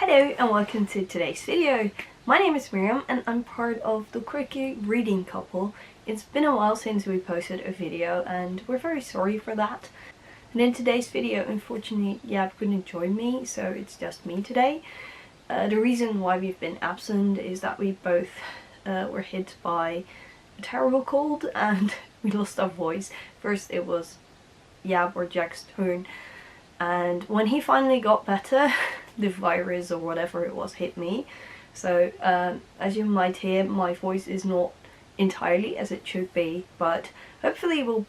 Hello and welcome to today's video. My name is Mirjam and I'm part of the quirky reading couple. It's been a while since we posted a video and we're very sorry for that. And in today's video, unfortunately, Jaap couldn't join me, so it's just me today. The reason why we've been absent is that we both were hit by a terrible cold and we lost our voice. First it was Jaap or Jack's turn, and when he finally got better, the virus or whatever it was hit me. So as you might hear, my voice is not entirely as it should be, but hopefully we'll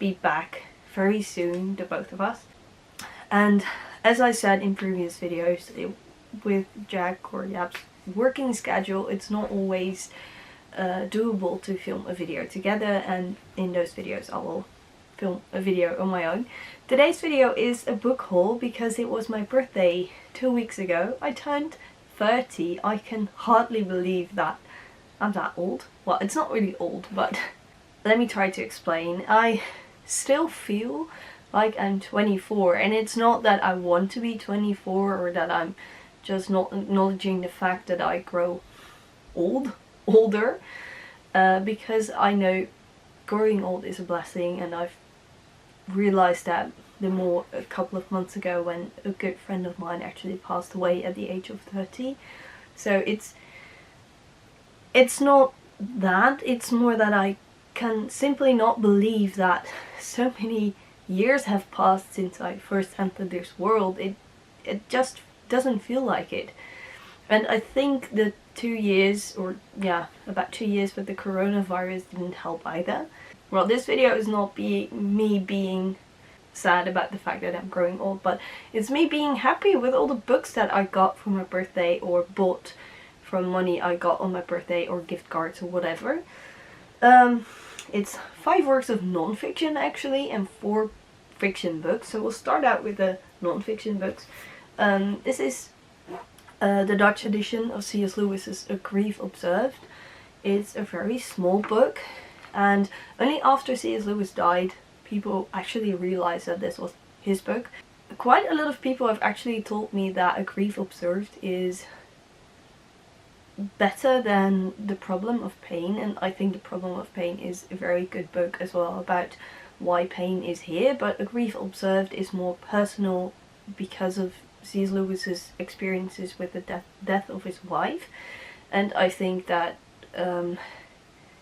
be back very soon, the both of us. And as I said in previous videos, with Jack or Jaap's working schedule, it's not always doable to film a video together, and in those videos I will film a video on my own. Today's video is a book haul because it was my birthday 2 weeks ago. I turned 30. I can hardly believe that I'm that old. Well, it's not really old, but let me try to explain. I still feel like I'm 24, and it's not that I want to be 24 or that I'm just not acknowledging the fact that I grow older, because I know growing old is a blessing, and I've realized that the more a couple of months ago when a good friend of mine actually passed away at the age of 30. So it's not that, it's more that I can simply not believe that so many years have passed since I first entered this world. It just doesn't feel like it. And I think the 2 years, or yeah, about 2 years with the coronavirus didn't help either. Well, this video is not me being sad about the fact that I'm growing old, but it's me being happy with all the books that I got for my birthday, or bought from money I got on my birthday, or gift cards or whatever. It's 5 works of non-fiction actually, and 4 fiction books. So we'll start out with the non-fiction books. This is the Dutch edition of C.S. Lewis's A Grief Observed. It's a very small book, and only after C.S. Lewis died people actually realized that this was his book. Quite a lot of people have actually told me that A Grief Observed is better than The Problem of Pain, and I think The Problem of Pain is a very good book as well, about why pain is here, but A Grief Observed is more personal because of C.S. Lewis's experiences with the death of his wife. And I think that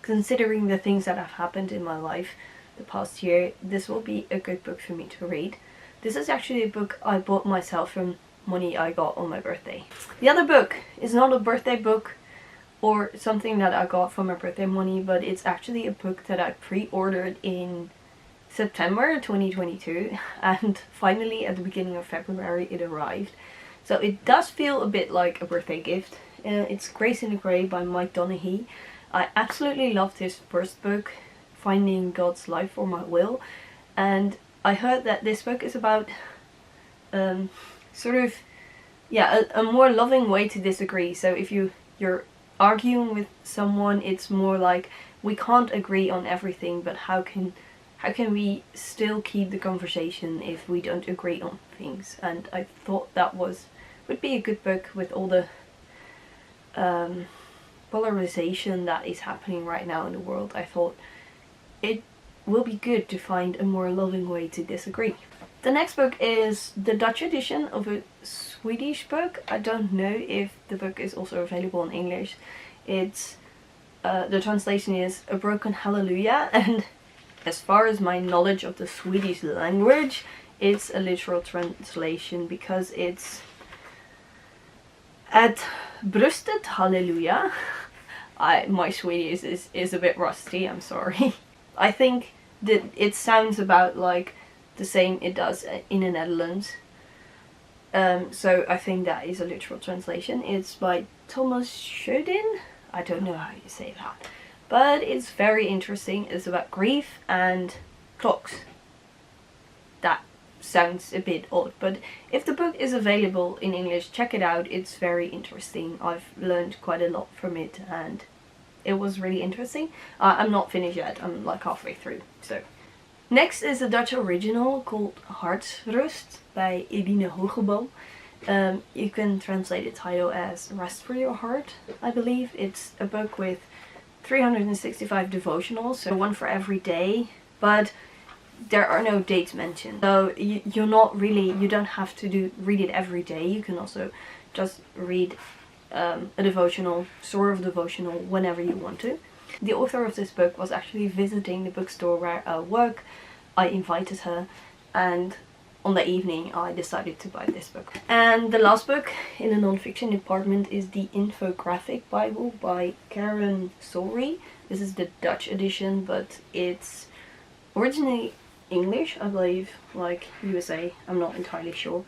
considering the things that have happened in my life the past year, this will be a good book for me to read. This is actually a book I bought myself from money I got on my birthday. The other book is not a birthday book or something that I got from my birthday money, but it's actually a book that I pre-ordered in September 2022, and finally at the beginning of February it arrived. So it does feel a bit like a birthday gift. It's Grace in the Grey by Mike Donaghy. I absolutely loved his first book, Finding God's Life for My Will, and I heard that this book is about sort of, yeah, a more loving way to disagree. So if you're arguing with someone, it's more like, we can't agree on everything, but how can we still keep the conversation if we don't agree on things? And I thought that would be a good book with all the polarization that is happening right now in the world. I thought it will be good to find a more loving way to disagree. The next book is the Dutch edition of a Swedish book. I don't know if the book is also available in English. It's the translation is A Broken Hallelujah, and as far as my knowledge of the Swedish language, it's a literal translation because it's At bröstet halleluja. My Swedish is a bit rusty, I'm sorry. I think that it sounds about like the same it does in the Netherlands. So I think that is a literal translation. It's by Thomas Sjödin. I don't know how you say that. But it's very interesting. It's about grief and clocks. That sounds a bit odd, but if the book is available in English, check it out. It's very interesting. I've learned quite a lot from it and it was really interesting. I'm not finished yet. I'm like halfway through. So next is a Dutch original called Hartsrust by Eline Hogeboom. You can translate the title as Rest for Your Heart, I believe. It's a book with 365 devotionals, so one for every day, but there are no dates mentioned. So you don't have to read it every day. You can also just read a devotional, sort of devotional, whenever you want to. The author of this book was actually visiting the bookstore where I work. I invited her, and on the evening I decided to buy this book. And the last book in the non-fiction department is the Infographic Bible by Karen Sorry. This is the Dutch edition, but it's originally English, I believe, like USA, I'm not entirely sure.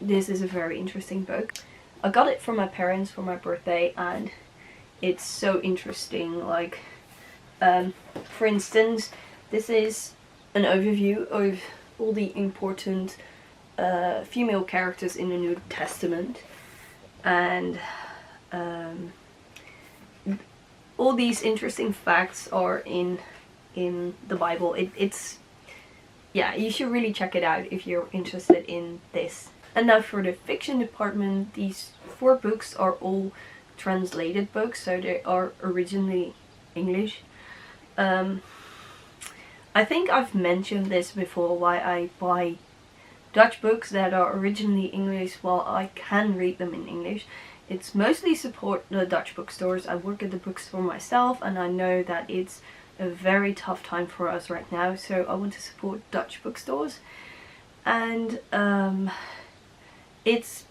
This is a very interesting book. I got it from my parents for my birthday, and it's so interesting. Like, for instance, this is an overview of all the important female characters in the New Testament, and all these interesting facts are in the Bible. Yeah, you should really check it out if you're interested in this. And now for the fiction department, these 4 books are all translated books, so they are originally English. I think I've mentioned this before, why I buy Dutch books that are originally English while I can read them in English. It's mostly support the Dutch bookstores. I work at the bookstore myself, and I know that it's a very tough time for us right now, so I want to support Dutch bookstores. And it's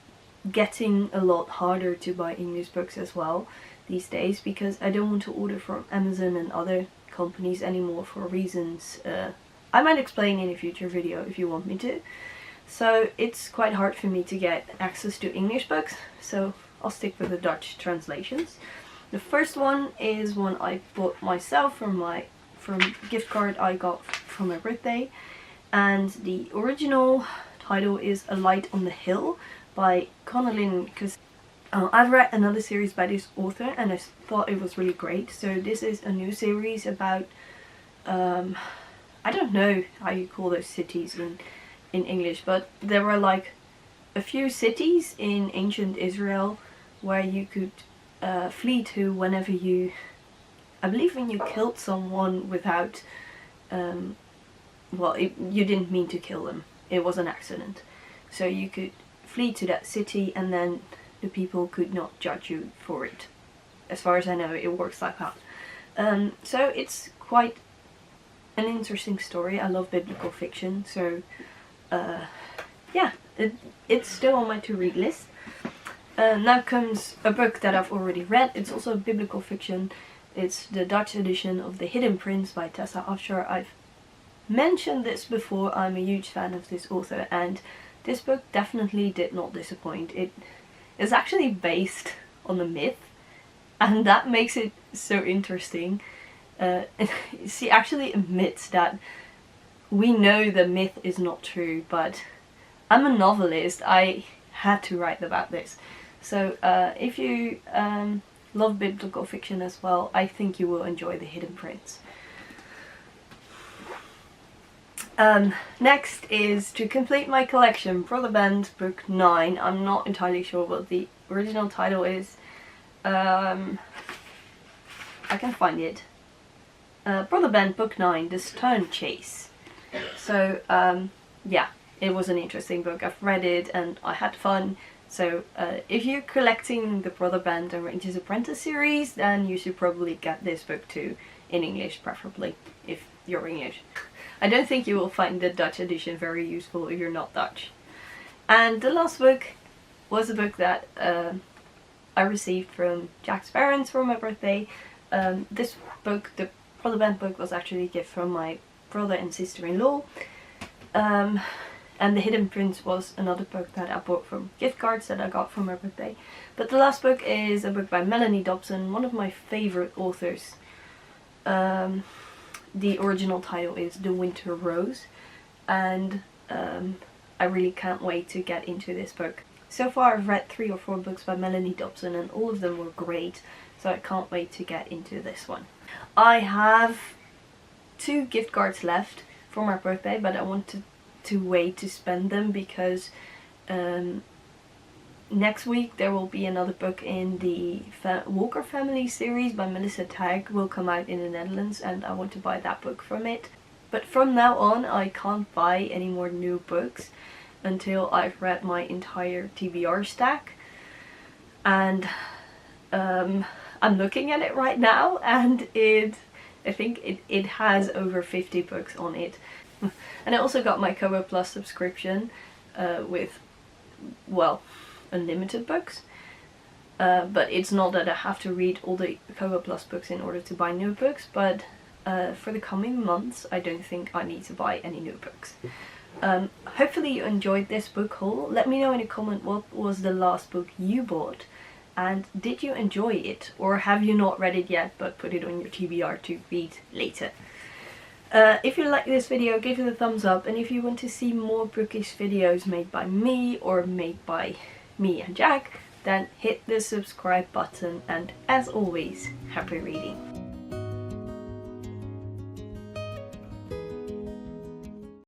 getting a lot harder to buy English books as well these days, because I don't want to order from Amazon and other companies anymore for reasons I might explain in a future video if you want me to. So it's quite hard for me to get access to English books, so I'll stick with the Dutch translations. The first one is one I bought myself from gift card I got for my birthday, and the original title is A Light on the Hill by Connelly, because I've read another series by this author and I thought it was really great. So this is a new series about I don't know how you call those cities in English, but there were like a few cities in ancient Israel where you could flee to whenever you, I believe when you killed someone without, you didn't mean to kill them, it was an accident. So you could flee to that city and then the people could not judge you for it. As far as I know, it works like that. So it's quite an interesting story. I love biblical fiction, so yeah, it's still on my to-read list. Now comes a book that I've already read. It's also biblical fiction. It's the Dutch edition of The Hidden Prince by Tessa Afshar. I've mentioned this before. I'm a huge fan of this author, and this book definitely did not disappoint. It is actually based on a myth, and that makes it so interesting. She actually admits that we know the myth is not true, but I'm a novelist. I had to write about this. So if you love biblical fiction as well, I think you will enjoy The Hidden Prince. Next is, to complete my collection, Brother Band Book 9. I'm not entirely sure what the original title is. I can find it. Brother Band Book 9, The Stone Chase. So yeah, it was an interesting book. I've read it and I had fun. So if you're collecting the Brother Band and Ranger's Apprentice series, then you should probably get this book too, in English preferably, if you're English. I don't think you will find the Dutch edition very useful if you're not Dutch. And the last book was a book that I received from Jack's parents for my birthday. This book, the Brother Band book, was actually a gift from my brother and sister-in-law. And The Hidden Prince was another book that I bought from gift cards that I got for my birthday. But the last book is a book by Melanie Dobson, one of my favorite authors. The original title is The Winter Rose, and I really can't wait to get into this book. So far I've read 3 or 4 books by Melanie Dobson and all of them were great, so I can't wait to get into this one. I have 2 gift cards left for my birthday, but I wanted to wait to spend them because next week there will be another book in the Walker Family series by Melissa Tagg will come out in the Netherlands, and I want to buy that book from it. But from now on I can't buy any more new books until I've read my entire TBR stack. And I'm looking at it right now, and I think it has over 50 books on it. And I also got my Kobo Plus subscription with, well, unlimited books. But it's not that I have to read all the Kobo Plus books in order to buy new books, but for the coming months I don't think I need to buy any new books. Hopefully you enjoyed this book haul. Let me know in a comment what was the last book you bought, and did you enjoy it, or have you not read it yet but put it on your TBR to read later. If you like this video, give it a thumbs up, and if you want to see more bookish videos made by me or made by me and Jack, then hit the subscribe button, and as always, happy reading.